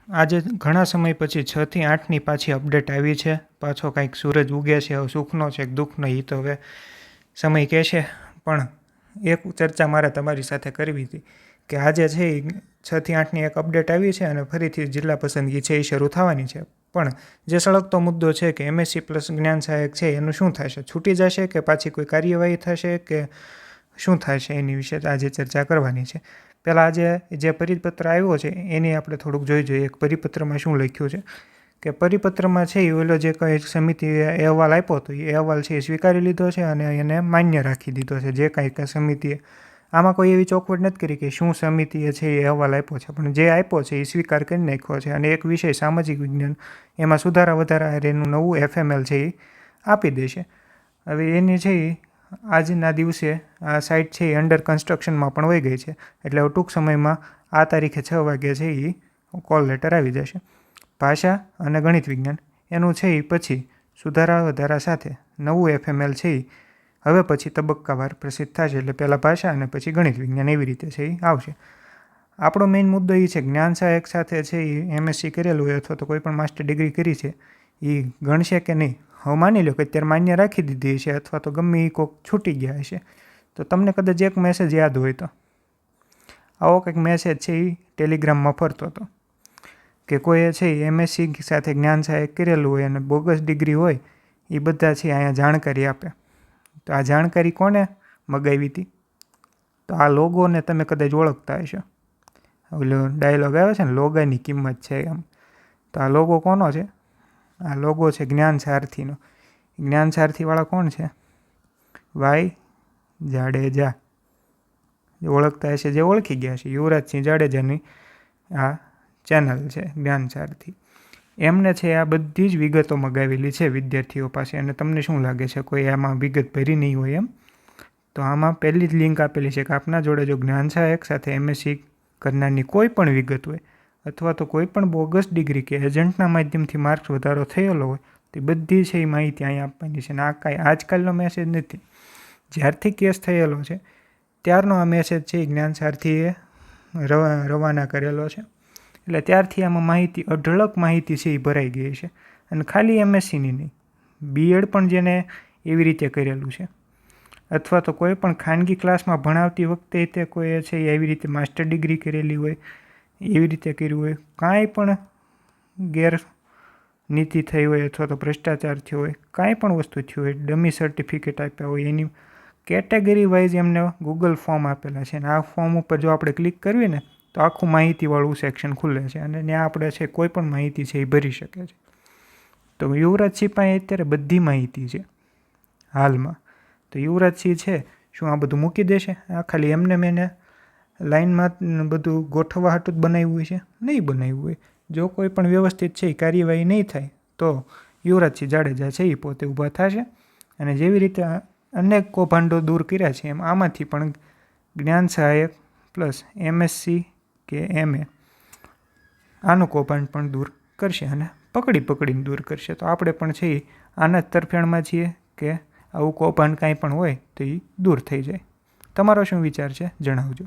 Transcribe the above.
આજે ઘણા સમય પછી 6 થી 8ની પાછી અપડેટ આવી છે. પાછો કાંઈક સૂરજ ઉગે છે. હવે સુખનો છે કે દુઃખનો એ તો હવે સમય કહેશે. પણ એક ચર્ચા મારે તમારી સાથે કરવી હતી કે આજે છે એ 6 થી 8ની એક અપડેટ આવી છે અને ફરીથી જિલ્લા પસંદગી છે એ શરૂ થવાની છે. પણ જે સળગતો મુદ્દો છે કે MSc પ્લસ જ્ઞાન સહાયક છે એનું શું થશે? છૂટી જશે કે પાછી કોઈ કાર્યવાહી થશે કે શું થશે? એની વિશે આજે ચર્ચા કરવાની છે. પહેલાં આજે જે પરિપત્ર આવ્યો છે એની આપણે થોડુંક જોઈ જોઈએ. એક પરિપત્રમાં શું લખ્યું છે કે પરિપત્રમાં છે એ ઓલો જે કંઈ સમિતિએ અહેવાલ આપ્યો હતો એ અહેવાલ છે એ સ્વીકારી લીધો છે અને એને માન્ય રાખી દીધો છે. જે કાંઈ સમિતિએ આમાં કોઈ એવી ચોખવટ નથી કરી કે શું સમિતિએ છે એ અહેવાલ આપ્યો છે, પણ જે આપ્યો છે એ સ્વીકાર કરી નાખ્યો છે. અને એક વિષય સામાજિક વિજ્ઞાન એમાં સુધારા વધારા એનું નવું FML છે એ આપી દેશે. હવે એની છે એ આજના દિવસે આ સાઇટ છે એ અંડર કન્સ્ટ્રક્શનમાં પણ વહી ગઈ છે. એટલે ટૂંક સમયમાં આ તારીખે 6 વાગ્યે છે એ કોલ લેટર આવી જશે. ભાષા અને ગણિત વિજ્ઞાન એનું છે એ પછી સુધારા વધારા સાથે નવું FML છે એ હવે પછી તબક્કાવાર પ્રસિદ્ધ થશે. એટલે પહેલાં ભાષા અને પછી ગણિત વિજ્ઞાન એવી રીતે છે એ આવશે. આપણો મેઇન મુદ્દો એ છે જ્ઞાન સહાયક સાથે છે એ MSc કરેલું હોય અથવા તો કોઈ પણ માસ્ટર ડિગ્રી કરી છે એ ગણશે કે નહીં? હવે માની લો કે અત્યારે માન્ય રાખી દીધી છે અથવા તો ગમે એ કોઈક છૂટી ગયા હશે. તો તમને કદાચ એક મેસેજ યાદ હોય તો આવો કંઈક મેસેજ છે એ ટેલિગ્રામમાં ફરતો હતો કે કોઈએ છે એ MSc સાથે જ્ઞાન સહાયક કરેલું હોય અને બોગસ ડિગ્રી હોય એ બધા છે અહીંયા જાણકારી આપે. તો આ જાણકારી કોને મગાવી હતી? તો આ લોગોને તમે કદાચ ઓળખતા હશો. ઓલો ડાયલોગ આવે છે ને, લોગાની કિંમત છે એમ. તો આ લોગો કોનો છે? આ લોગો છે જ્ઞાન સારથીનો. જ્ઞાન સારથીવાળા કોણ છે? વાય જાડેજા. જે ઓળખતા હશે, જે ઓળખી ગયા છે, યુવરાજસિંહ જાડેજાની આ ચેનલ છે જ્ઞાન સારથી. એમને છે આ બધી જ વિગતો મગાવેલી છે વિદ્યાર્થીઓ પાસે. અને તમને શું લાગે છે કોઈ આમાં વિગત ભરી નહીં હોય એમ? તો આમાં પહેલી જ લિંક આપેલી છે કે આપના જોડે જો જ્ઞાન સહાયક સાથે MSc કરનારની કોઈ પણ વિગત હોય અથવા તો કોઈ પણ બોગસ ડિગ્રી કે એજન્ટના માધ્યમથી માર્ક્સ વધારો થયેલો હોય તો બધી છે એ માહિતી અહીંયા આપવાની છે. અને આ કાંઈ આજકાલનો મેસેજ નથી. જ્યારથી કેસ થયેલો છે ત્યારનો આ મેસેજ છે એ જ્ઞાન સારથીએ રવાના કરેલો છે. એટલે ત્યારથી આમાં માહિતી, અઢળક માહિતી છે એ ભરાઈ ગઈ છે. અને ખાલી MScની નહીં, B.Ed પણ જેને એવી રીતે કરેલું છે અથવા તો કોઈ પણ ખાનગી ક્લાસમાં ભણાવતી વખતે તે કોઈએ છે એવી રીતે માસ્ટર ડિગ્રી કરેલી હોય, એવી રીતે કર્યું હોય, કાંઈ પણ ગેરનીતિ થઈ હોય અથવા તો ભ્રષ્ટાચાર થયો હોય, કાંઈ પણ વસ્તુ થયું હોય, ડમી સર્ટિફિકેટ આપ્યા હોય, એની કેટેગરી વાઇઝ એમને ગૂગલ ફોર્મ આપેલા છે. અને આ ફોર્મ ઉપર જો આપણે ક્લિક કરવી ને તો આખું માહિતીવાળું સેક્શન ખુલે છે અને ત્યાં આપણે છે કોઈ પણ માહિતી છે એ ભરી શકે છે. તો યુવરાજસિંહ પાસે અત્યારે બધી માહિતી છે હાલમાં. તો યુવરાજસિંહ છે શું આ બધું મૂકી દેશે? આ ખાલી એમને મેં લાઇનમાં બધું ગોઠવવા હાટું જ બનાવ્યું છે? નહીં બનાવ્યું હોય. જો કોઈ પણ વ્યવસ્થિત છે એ કાર્યવાહી નહીં થાય તો યુવરાજસિંહ જાડેજા છે એ પોતે ઊભા થશે. અને જેવી રીતે અનેક કૌભાંડો દૂર કર્યા છે એમ આમાંથી પણ જ્ઞાન સહાયક પ્લસ MSc કે MA આનું કૌભાંડ પણ દૂર કરશે અને પકડીને દૂર કરશે. તો આપણે પણ છે એ આના જ તરફેણમાં છીએ કે આવું કૌભાંડ કાંઈ પણ હોય તો એ દૂર થઈ જાય. તમારો શું વિચાર છે જણાવજો.